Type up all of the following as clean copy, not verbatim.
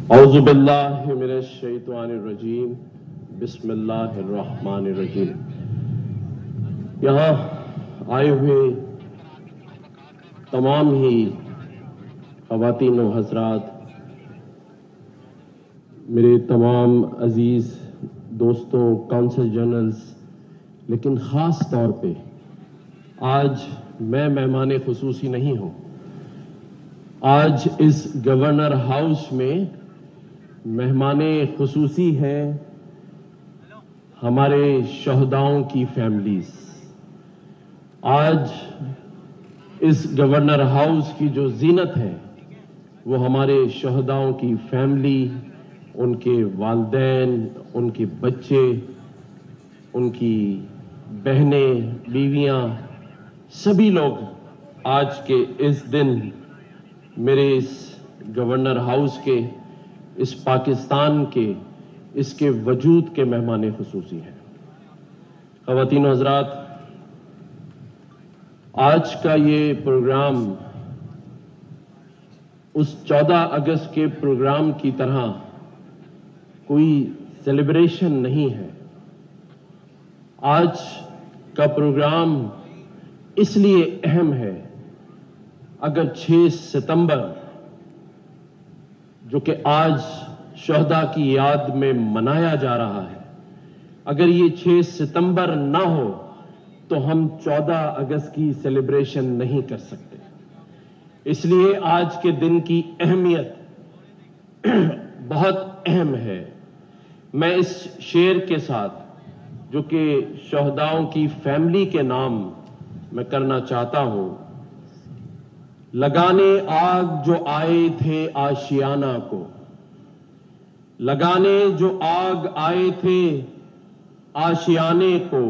اعوذ باللہ من الشیطان الرجیم بسم اللہ الرحمن الرحیم۔ یہاں آئے ہوئے تمام ہی خواتین و حضرات، میرے تمام عزیز دوستوں، کونسل جنرلز، لیکن خاص طور پہ آج میں مہمان خصوصی نہیں ہوں۔ آج اس گورنر ہاؤس میں مہمان خصوصی ہیں ہمارے شہداؤں کی فیملیز۔ آج اس گورنر ہاؤس کی جو زینت ہے وہ ہمارے شہداؤں کی فیملی، ان کے والدین، ان کے بچے، ان کی بہنیں، بیویاں، سبھی لوگ آج کے اس دن میرے اس گورنر ہاؤس کے، اس پاکستان کے، اس کے وجود کے مہمان خصوصی ہیں۔ خواتین و حضرات، آج کا یہ پروگرام اس 14 اگست کے پروگرام کی طرح کوئی سیلیبریشن نہیں ہے۔ آج کا پروگرام اس لیے اہم ہے، اگر 6 ستمبر جو کہ آج شہداء کی یاد میں منایا جا رہا ہے، اگر یہ 6 ستمبر نہ ہو تو ہم 14 اگست کی سیلیبریشن نہیں کر سکتے۔ اس لیے آج کے دن کی اہمیت بہت اہم ہے۔ میں اس شعر کے ساتھ جو کہ شہداؤں کی فیملی کے نام میں کرنا چاہتا ہوں: لگانے آگ جو آئے تھے آشیانہ کو، لگانے جو آگ آئے تھے آشیانے کو،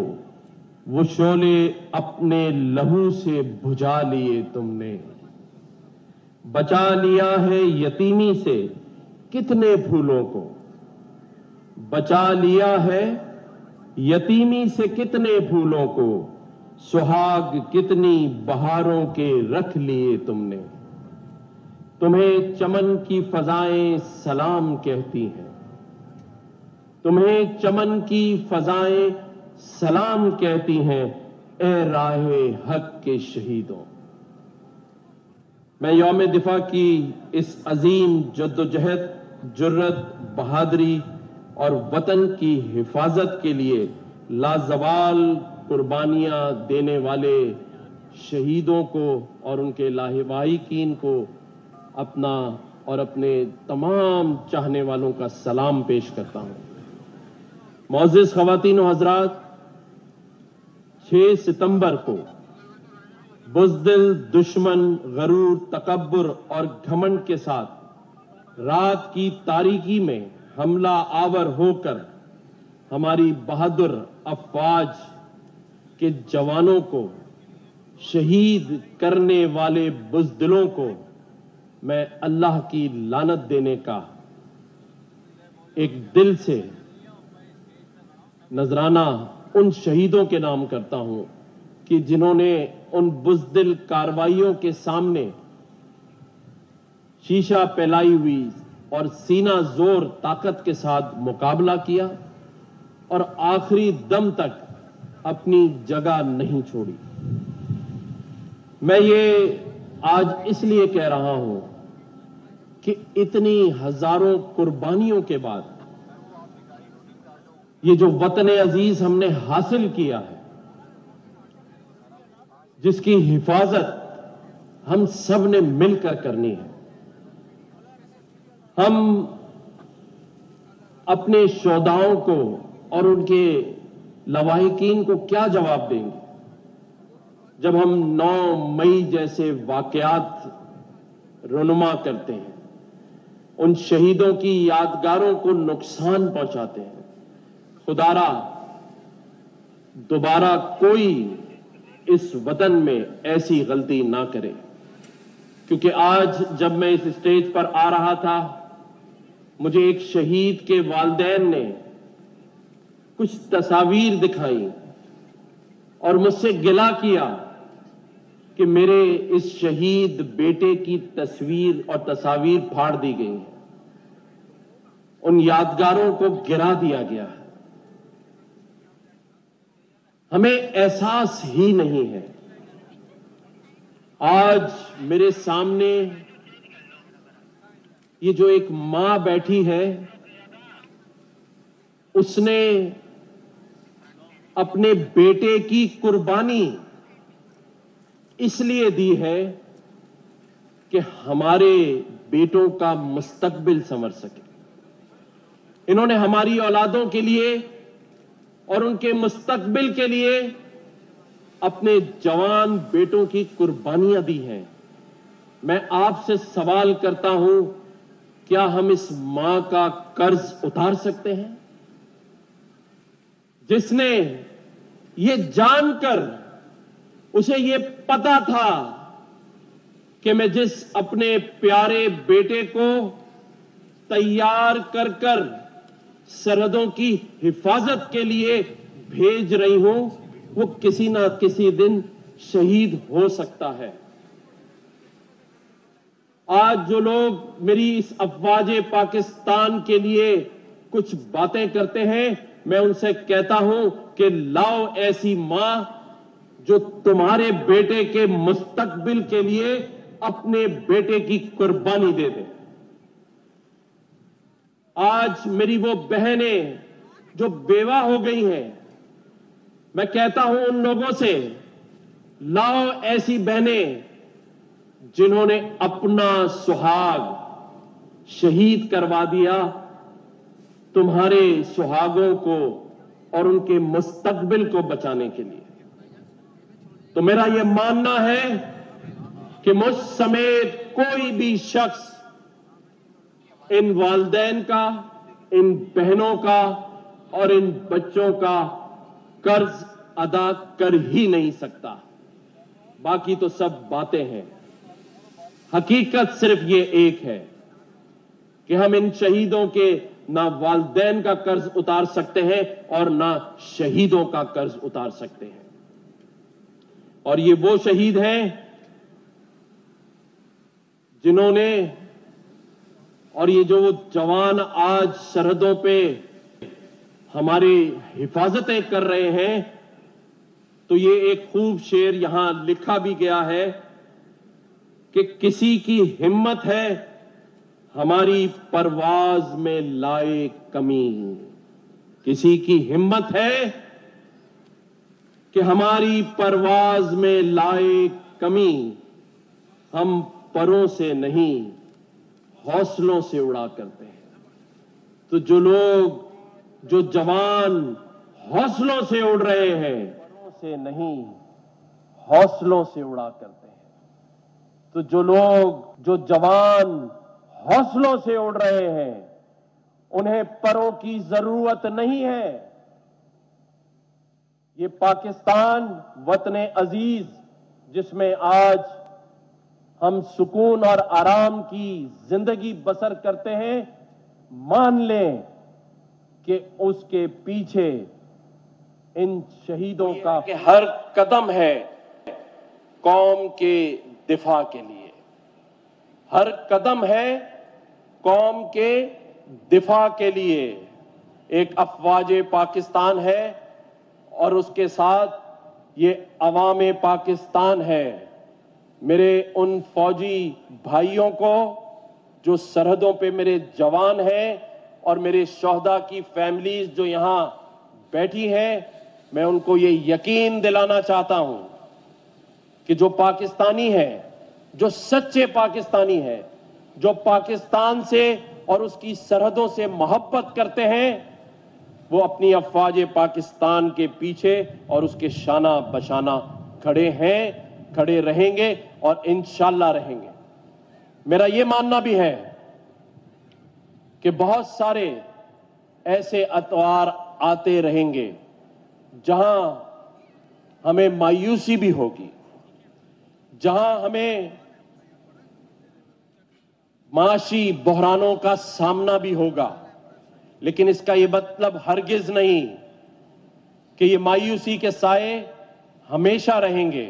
وہ شعلے اپنے لہو سے بجھا لیے تم نے۔ بچا لیا ہے یتیمی سے کتنے پھولوں کو، بچا لیا ہے یتیمی سے کتنے پھولوں کو، سہاگ کتنی بہاروں کے رکھ لیے تم نے۔ تمہیں چمن کی فضائیں سلام کہتی ہیں، تمہیں چمن کی فضائیں سلام کہتی ہیں، اے راہ حق کے شہیدوں۔ میں یوم دفاع کی اس عظیم جدوجہد، جرت، بہادری اور وطن کی حفاظت کے لیے لازوال قربانیاں دینے والے شہیدوں کو اور ان کے لاحقین کو اپنا اور اپنے تمام چاہنے والوں کا سلام پیش کرتا ہوں۔ معزز خواتین و حضرات، 6 ستمبر کو بزدل دشمن غرور، تکبر اور گھمنڈ کے ساتھ رات کی تاریکی میں حملہ آور ہو کر ہماری بہادر افواج کے جوانوں کو شہید کرنے والے بزدلوں کو میں اللہ کی لعنت دینے کا ایک دل سے نذرانہ ان شہیدوں کے نام کرتا ہوں کہ جنہوں نے ان بزدل کارروائیوں کے سامنے شیشہ پھیلائی ہوئی اور سینہ زور طاقت کے ساتھ مقابلہ کیا اور آخری دم تک اپنی جگہ نہیں چھوڑی۔ میں یہ آج اس لیے کہہ رہا ہوں کہ اتنی ہزاروں قربانیوں کے بعد یہ جو وطن عزیز ہم نے حاصل کیا ہے، جس کی حفاظت ہم سب نے مل کر کرنی ہے، ہم اپنے شہداؤں کو اور ان کے لواحقین کو کیا جواب دیں گے جب ہم 9 مئی جیسے واقعات رونما کرتے ہیں، ان شہیدوں کی یادگاروں کو نقصان پہنچاتے ہیں؟ خدارا دوبارہ کوئی اس وطن میں ایسی غلطی نہ کرے، کیونکہ آج جب میں اس اسٹیج پر آ رہا تھا، مجھے ایک شہید کے والدین نے کچھ تصاویر دکھائیں اور مجھ سے گلہ کیا کہ میرے اس شہید بیٹے کی تصویر اور تصاویر پھاڑ دی گئی ہیں، ان یادگاروں کو گرا دیا گیا ہے۔ ہمیں احساس ہی نہیں ہے۔ آج میرے سامنے یہ جو ایک ماں بیٹھی ہے، اس نے اپنے بیٹے کی قربانی اس لیے دی ہے کہ ہمارے بیٹوں کا مستقبل سنور سکے۔ انہوں نے ہماری اولادوں کے لیے اور ان کے مستقبل کے لیے اپنے جوان بیٹوں کی قربانیاں دی ہیں۔ میں آپ سے سوال کرتا ہوں، کیا ہم اس ماں کا قرض اتار سکتے ہیں؟ جس نے یہ جان کر، اسے یہ پتا تھا کہ میں جس اپنے پیارے بیٹے کو تیار کر کر سرحدوں کی حفاظت کے لیے بھیج رہی ہوں، وہ کسی نہ کسی دن شہید ہو سکتا ہے۔ آج جو لوگ میری اس افواج پاکستان کے لیے کچھ باتیں کرتے ہیں، میں ان سے کہتا ہوں کہ لاؤ ایسی ماں جو تمہارے بیٹے کے مستقبل کے لیے اپنے بیٹے کی قربانی دے دے۔ آج میری وہ بہنیں جو بیوہ ہو گئی ہیں، میں کہتا ہوں ان لوگوں سے، لاؤ ایسی بہنیں جنہوں نے اپنا سہاگ شہید کروا دیا، تمہارے سہاگوں کو اور ان کے مستقبل کو بچانے کے لیے۔ تو میرا یہ ماننا ہے کہ مجھ سمیت کوئی بھی شخص ان والدین کا، ان بہنوں کا اور ان بچوں کا قرض ادا کر ہی نہیں سکتا۔ باقی تو سب باتیں ہیں۔ حقیقت صرف یہ ایک ہے کہ ہم ان شہیدوں کے نہ والدین کا قرض اتار سکتے ہیں اور نہ شہیدوں کا قرض اتار سکتے ہیں۔ اور یہ وہ شہید ہیں جنہوں نے، اور یہ جو جوان آج سرحدوں پہ ہماری حفاظتیں کر رہے ہیں، تو یہ ایک خوب شعر یہاں لکھا بھی گیا ہے کہ کسی کی ہمت ہے ہماری پرواز میں لائے کمی، کسی کی ہمت ہے کہ ہماری پرواز میں لائے کمی، ہم پروں سے نہیں حوصلوں سے اڑا کرتے ہیں۔ تو جو لوگ، جو جوان حوصلوں سے اڑ رہے ہیں، پروں سے نہیں حوصلوں سے اڑا کرتے ہیں۔ تو جو لوگ، جو جوان حوصلوں سے اڑ رہے ہیں، انہیں پروں کی ضرورت نہیں ہے۔ یہ پاکستان وطن عزیز، جس میں آج ہم سکون اور آرام کی زندگی بسر کرتے ہیں، مان لیں کہ اس کے پیچھے ان شہیدوں کا ہر قدم ہے قوم کے دفاع کے لیے، ہر قدم ہے قوم کے دفاع کے لیے۔ ایک افواج پاکستان ہے اور اس کے ساتھ یہ عوام پاکستان ہے۔ میرے ان فوجی بھائیوں کو جو سرحدوں پہ میرے جوان ہیں اور میرے شہداء کی فیملیز جو یہاں بیٹھی ہیں، میں ان کو یہ یقین دلانا چاہتا ہوں کہ جو پاکستانی ہے، جو سچے پاکستانی ہیں، جو پاکستان سے اور اس کی سرحدوں سے محبت کرتے ہیں، وہ اپنی افواج پاکستان کے پیچھے اور اس کے شانہ بشانہ کھڑے ہیں، کھڑے رہیں گے اور انشاءاللہ رہیں گے۔ میرا یہ ماننا بھی ہے کہ بہت سارے ایسے اتوار آتے رہیں گے جہاں ہمیں مایوسی بھی ہوگی، جہاں ہمیں معاشی بحرانوں کا سامنا بھی ہوگا، لیکن اس کا یہ مطلب ہرگز نہیں کہ یہ مایوسی کے سائے ہمیشہ رہیں گے۔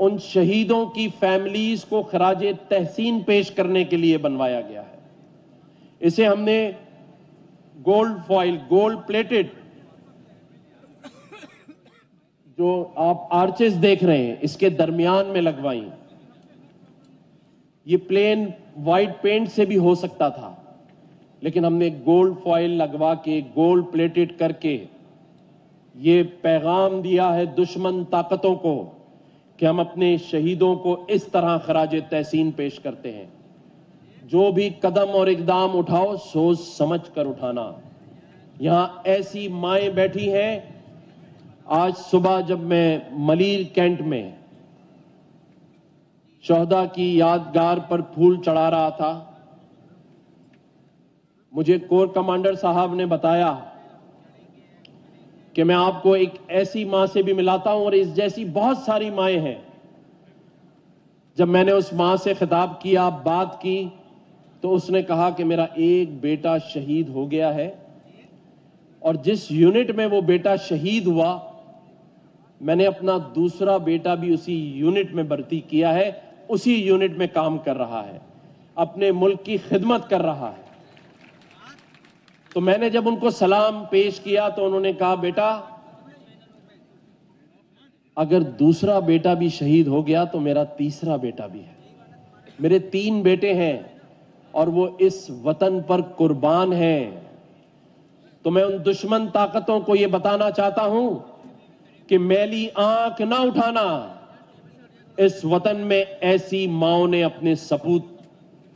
ان شہیدوں کی فیملیز کو خراج تحسین پیش کرنے کے لیے بنوایا گیا ہے. اسے ہم نے گولڈ فوائل، گولڈ پلیٹڈ جو آپ آرچز دیکھ رہے ہیں اس کے درمیان میں لگوائیں. یہ پلین وائٹ پینٹ سے بھی ہو سکتا تھا، لیکن ہم نے گولڈ فوائل لگوا کے، گولڈ پلیٹڈ کر کے یہ پیغام دیا ہے دشمن طاقتوں کو کہ ہم اپنے شہیدوں کو اس طرح خراج تحسین پیش کرتے ہیں. جو بھی قدم اور اقدام اٹھاؤ سوچ سمجھ کر اٹھانا. یہاں ایسی مائیں بیٹھی ہیں. آج صبح جب میں ملیر کینٹ میں شہداء کی یادگار پر پھول چڑھا رہا تھا، مجھے کور کمانڈر صاحب نے بتایا کہ میں آپ کو ایک ایسی ماں سے بھی ملاتا ہوں، اور اس جیسی بہت ساری مائیں ہیں. جب میں نے اس ماں سے خطاب کیا، بات کی، تو اس نے کہا کہ میرا ایک بیٹا شہید ہو گیا ہے، اور جس یونٹ میں وہ بیٹا شہید ہوا میں نے اپنا دوسرا بیٹا بھی اسی یونٹ میں بھرتی کیا ہے، اسی یونٹ میں کام کر رہا ہے، اپنے ملک کی خدمت کر رہا ہے. تو میں نے جب ان کو سلام پیش کیا تو انہوں نے کہا بیٹا اگر دوسرا بیٹا بھی شہید ہو گیا تو میرا تیسرا بیٹا بھی ہے. میرے 3 بیٹے ہیں اور وہ اس وطن پر قربان ہیں. تو میں ان دشمن طاقتوں کو یہ بتانا چاہتا ہوں کہ میلی آنکھ نہ اٹھانا. اس وطن میں ایسی ماؤں نے اپنے سپوت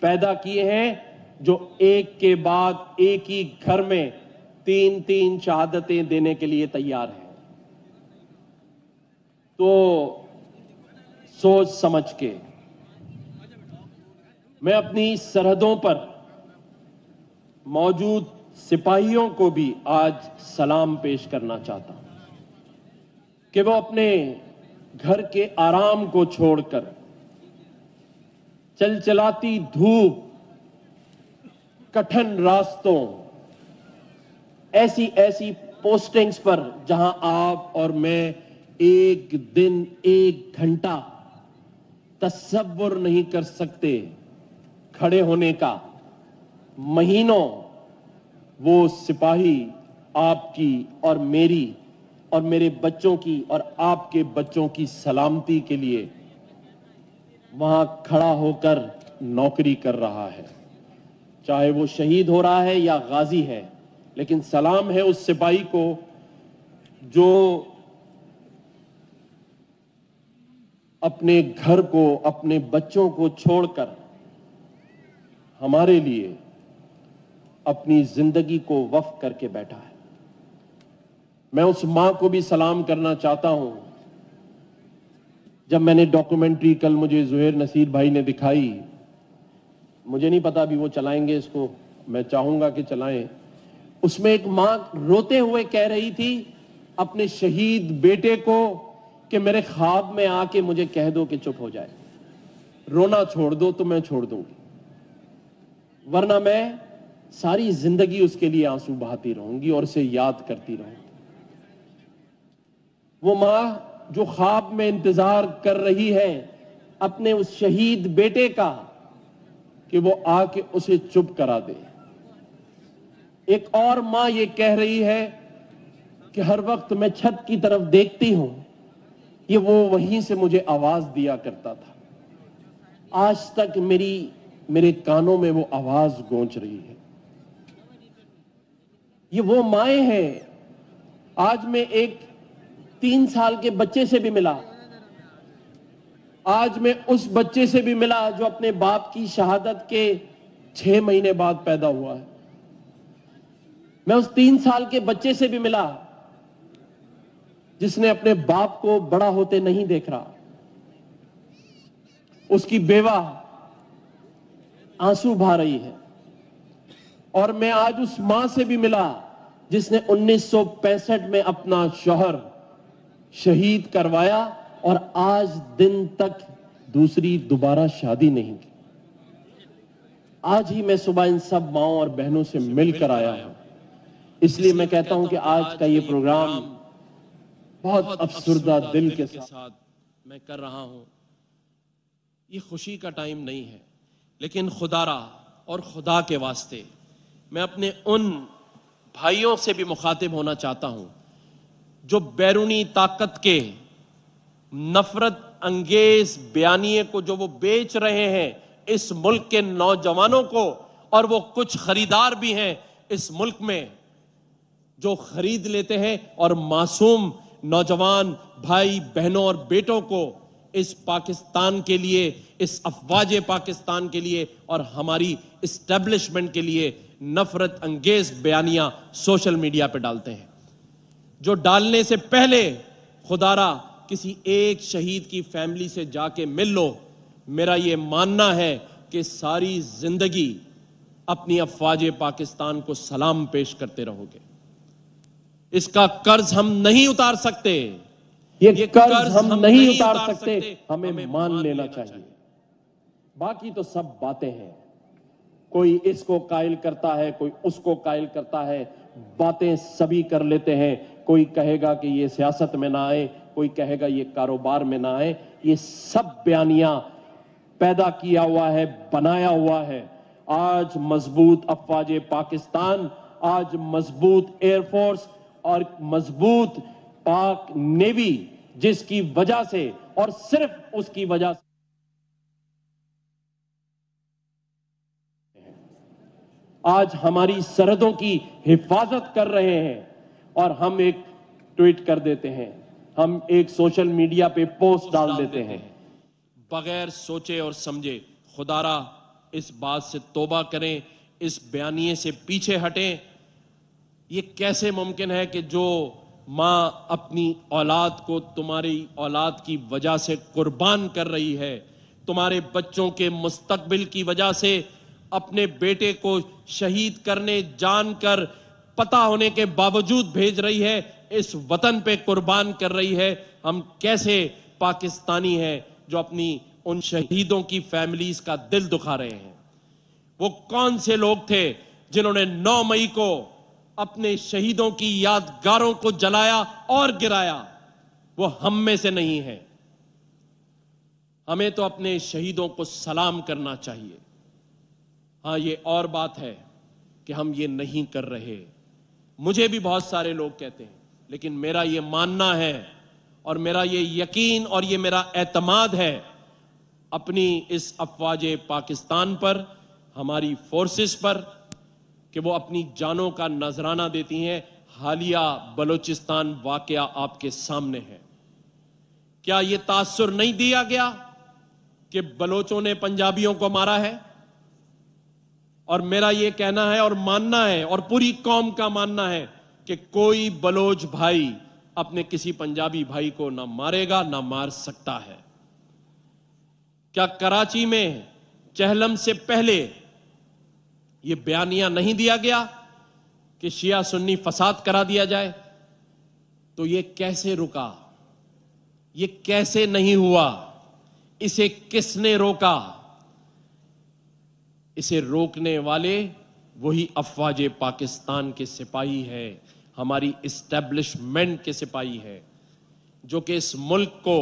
پیدا کیے ہیں جو ایک کے بعد ایک ہی گھر میں 3 شہادتیں دینے کے لیے تیار ہیں. تو سوچ سمجھ کے میں اپنی سرحدوں پر موجود سپاہیوں کو بھی آج سلام پیش کرنا چاہتا ہوں کہ وہ اپنے گھر کے آرام کو چھوڑ کر چلچلاتی دھوپ، کٹھن راستوں، ایسی پوسٹنگز پر جہاں آپ اور میں ایک دن 1 گھنٹہ تصور نہیں کر سکتے کھڑے ہونے کا، مہینوں وہ سپاہی آپ کی اور میری اور میرے بچوں کی اور آپ کے بچوں کی سلامتی کے لیے وہاں کھڑا ہو کر نوکری کر رہا ہے. چاہے وہ شہید ہو رہا ہے یا غازی ہے، لیکن سلام ہے اس سپاہی کو جو اپنے گھر کو، اپنے بچوں کو چھوڑ کر ہمارے لیے اپنی زندگی کو وقف کر کے بیٹھا ہے. میں اس ماں کو بھی سلام کرنا چاہتا ہوں. جب میں نے ڈاکومنٹری کل مجھے زہیر نصیر بھائی نے دکھائی، مجھے نہیں پتا ابھی وہ چلائیں گے اس کو، میں چاہوں گا کہ چلائیں. اس میں ایک ماں روتے ہوئے کہہ رہی تھی اپنے شہید بیٹے کو کہ میرے خواب میں آ کے مجھے کہہ دو کہ چپ ہو جائے، رونا چھوڑ دو تو میں چھوڑ دوں گی، ورنہ میں ساری زندگی اس کے لیے آنسو بہاتی رہوں گی اور اسے یاد کرتی رہوں گی. وہ ماں جو خواب میں انتظار کر رہی ہے اپنے اس شہید بیٹے کا کہ وہ آ کے اسے چپ کرا دے. ایک اور ماں یہ کہہ رہی ہے کہ ہر وقت میں چھت کی طرف دیکھتی ہوں، یہ وہ وہیں سے مجھے آواز دیا کرتا تھا. آج تک میرے کانوں میں وہ آواز گونج رہی ہے. یہ وہ مائیں ہیں. آج میں ایک 3 سال کے بچے سے بھی ملا، آج میں اس بچے سے بھی ملا جو اپنے باپ کی شہادت کے 6 مہینے بعد پیدا ہوا ہے. میں اس 3 سال کے بچے سے بھی ملا جس نے اپنے باپ کو بڑا ہوتے نہیں دیکھ رہا. اس کی بیوہ آنسو بہا رہی ہے. اور میں آج اس ماں سے بھی ملا جس نے 1965 میں اپنا شوہر شہید کروایا اور آج دن تک دوبارہ شادی نہیں کی. آج ہی میں صبح ان سب ماؤں اور بہنوں سے مل کر آیا ہوں. اس لیے میں کہتا ہوں کہ آج کا یہ پروگرام بہت افسردہ دل کے ساتھ میں کر رہا ہوں، یہ خوشی کا ٹائم نہیں ہے، لیکن خدا را اور خدا کے واسطے میں اپنے ان بھائیوں سے بھی مخاطب ہونا چاہتا ہوں جو بیرونی طاقت کے نفرت انگیز بیانیے کو جو وہ بیچ رہے ہیں اس ملک کے نوجوانوں کو، اور وہ کچھ خریدار بھی ہیں اس ملک میں جو خرید لیتے ہیں اور معصوم نوجوان بھائی بہنوں اور بیٹوں کو اس پاکستان کے لیے، اس افواج پاکستان کے لیے اور ہماری اسٹیبلشمنٹ کے لیے نفرت انگیز بیانیاں سوشل میڈیا پہ ڈالتے ہیں، جو ڈالنے سے پہلے خدا را کسی ایک شہید کی فیملی سے جا کے مل لو۔ میرا یہ ماننا ہے کہ ساری زندگی اپنی افواج پاکستان کو سلام پیش کرتے رہو گے۔ اس کا قرض ہم نہیں اتار سکتے، یہ قرض ہم نہیں اتار سکتے، ہمیں مان لینا چاہیے۔ باقی تو سب باتیں ہیں، کوئی اس کو قائل کرتا ہے، کوئی اس کو قائل کرتا ہے، باتیں سبھی کر لیتے ہیں۔ کوئی کہے گا کہ یہ سیاست میں نہ آئے، کوئی کہے گا یہ کاروبار میں نہ آئے۔ یہ سب بیانیاں پیدا کیا ہوا ہے، بنایا ہوا ہے۔ آج مضبوط افواج پاکستان، آج مضبوط ایئر فورس اور مضبوط پاک نیوی، جس کی وجہ سے اور صرف اس کی وجہ سے آج ہماری سرحدوں کی حفاظت کر رہے ہیں، اور ہم ایک ٹویٹ کر دیتے ہیں، ہم ایک سوشل میڈیا پہ پوسٹ ڈال دیتے ہیں بغیر سوچے اور سمجھے۔ خدا را اس بات سے توبہ کریں، اس بیانیے سے پیچھے ہٹیں۔ یہ کیسے ممکن ہے کہ جو ماں اپنی اولاد کو تمہاری اولاد کی وجہ سے قربان کر رہی ہے، تمہارے بچوں کے مستقبل کی وجہ سے اپنے بیٹے کو شہید کرنے جان کر پتہ ہونے کے باوجود بھیج رہی ہے، اس وطن پہ قربان کر رہی ہے، ہم کیسے پاکستانی ہیں جو اپنی ان شہیدوں کی فیملیز کا دل دکھا رہے ہیں؟ وہ کون سے لوگ تھے جنہوں نے 9 مئی کو اپنے شہیدوں کی یادگاروں کو جلایا اور گرایا؟ وہ ہم میں سے نہیں ہے۔ ہمیں تو اپنے شہیدوں کو سلام کرنا چاہیے۔ ہاں، یہ اور بات ہے کہ ہم یہ نہیں کر رہے، مجھے بھی بہت سارے لوگ کہتے ہیں، لیکن میرا یہ ماننا ہے اور میرا یہ یقین اور یہ میرا اعتماد ہے اپنی اس افواج پاکستان پر، ہماری فورسز پر، کہ وہ اپنی جانوں کا نذرانہ دیتی ہیں۔ حالیہ بلوچستان واقعہ آپ کے سامنے ہے۔ کیا یہ تاثر نہیں دیا گیا کہ بلوچوں نے پنجابیوں کو مارا ہے؟ اور میرا یہ کہنا ہے اور ماننا ہے اور پوری قوم کا ماننا ہے کہ کوئی بلوچ بھائی اپنے کسی پنجابی بھائی کو نہ مارے گا، نہ مار سکتا ہے۔ کیا کراچی میں چہلم سے پہلے یہ بیانیہ نہیں دیا گیا کہ شیعہ سنی فساد کرا دیا جائے؟ تو یہ کیسے رکا؟ یہ کیسے نہیں ہوا؟ اسے کس نے روکا؟ اسے روکنے والے وہی افواج پاکستان کے سپاہی ہے، ہماری اسٹیبلشمنٹ کے سپاہی ہے، جو کہ اس ملک کو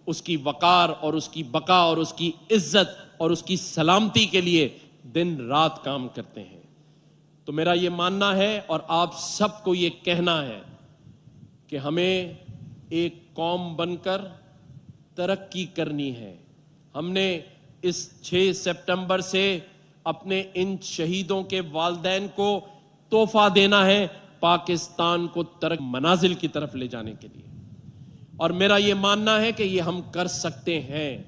اس کی وقار اور اس کی بقا اور اس کی عزت اور اس کی سلامتی کے لیے دن رات کام کرتے ہیں۔ تو میرا یہ ماننا ہے اور آپ سب کو یہ کہنا ہے کہ ہمیں ایک قوم بن کر ترقی کرنی ہے۔ ہم نے اس 6 سپٹمبر سے اپنے ان شہیدوں کے والدین کو تحفہ دینا ہے پاکستان کو ترقی منازل کی طرف لے جانے کے لیے، اور میرا یہ ماننا ہے کہ یہ ہم کر سکتے ہیں،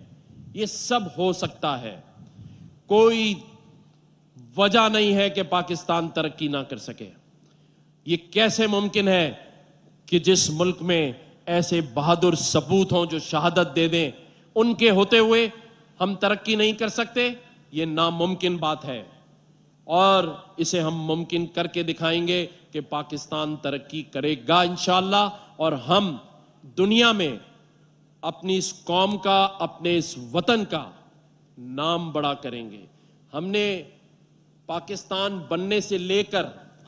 یہ سب ہو سکتا ہے۔ کوئی وجہ نہیں ہے کہ پاکستان ترقی نہ کر سکے۔ یہ کیسے ممکن ہے کہ جس ملک میں ایسے بہادر سپوت ہوں جو شہادت دے دیں، ان کے ہوتے ہوئے ہم ترقی نہیں کر سکتے؟ یہ ناممکن بات ہے، اور اسے ہم ممکن کر کے دکھائیں گے کہ پاکستان ترقی کرے گا انشاءاللہ، اور ہم دنیا میں اپنی اس قوم کا، اپنے اس وطن کا نام بڑا کریں گے۔ ہم نے پاکستان بننے سے لے کر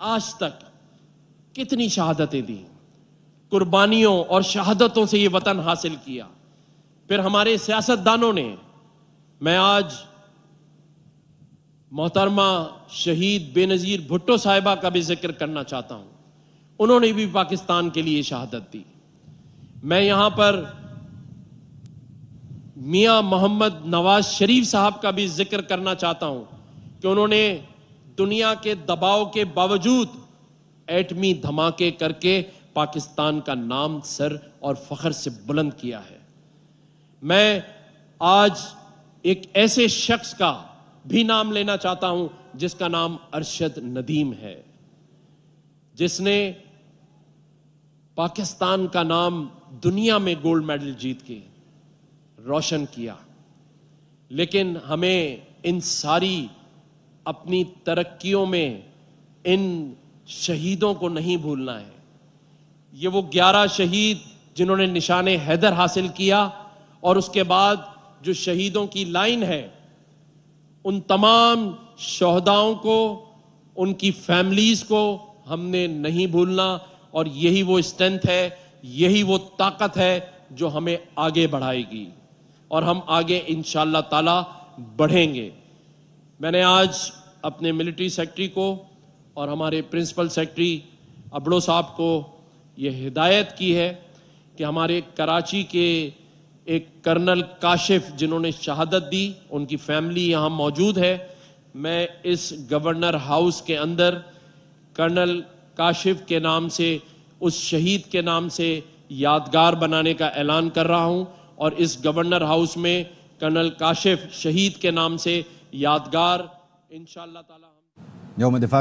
آج تک کتنی شہادتیں دی، قربانیوں اور شہادتوں سے یہ وطن حاصل کیا، پھر ہمارے سیاستدانوں نے، میں آج محترمہ شہید بے نظیر بھٹو صاحبہ کا بھی ذکر کرنا چاہتا ہوں، انہوں نے بھی پاکستان کے لیے شہادت دی۔ میں یہاں پر میاں محمد نواز شریف صاحب کا بھی ذکر کرنا چاہتا ہوں کہ انہوں نے دنیا کے دباؤ کے باوجود ایٹمی دھماکے کر کے پاکستان کا نام سر اور فخر سے بلند کیا ہے۔ میں آج ایک ایسے شخص کا بھی نام لینا چاہتا ہوں جس کا نام ارشد ندیم ہے، جس نے پاکستان کا نام دنیا میں گولڈ میڈل جیت کے روشن کیا۔ لیکن ہمیں ان ساری اپنی ترقیوں میں ان شہیدوں کو نہیں بھولنا ہے۔ یہ وہ 11 شہید جنہوں نے نشان حیدر حاصل کیا، اور اس کے بعد جو شہیدوں کی لائن ہے، ان تمام شہداؤں کو، ان کی فیملیز کو ہم نے نہیں بھولنا، اور یہی وہ اسٹرینتھ ہے، یہی وہ طاقت ہے جو ہمیں آگے بڑھائے گی، اور ہم آگے انشاءاللہ تعالی بڑھیں گے۔ میں نے آج اپنے ملٹری سیکرٹری کو اور ہمارے پرنسپل سیکرٹری ابڑو صاحب کو یہ ہدایت کی ہے کہ ہمارے کراچی کے ایک کرنل کاشف جنہوں نے شہادت دی، ان کی فیملی یہاں موجود ہے، میں اس گورنر ہاؤس کے اندر کرنل کاشف کے نام سے، اس شہید کے نام سے یادگار بنانے کا اعلان کر رہا ہوں، اور اس گورنر ہاؤس میں کرنل کاشف شہید کے نام سے یادگار انشاءاللہ تعالی یوم دفاع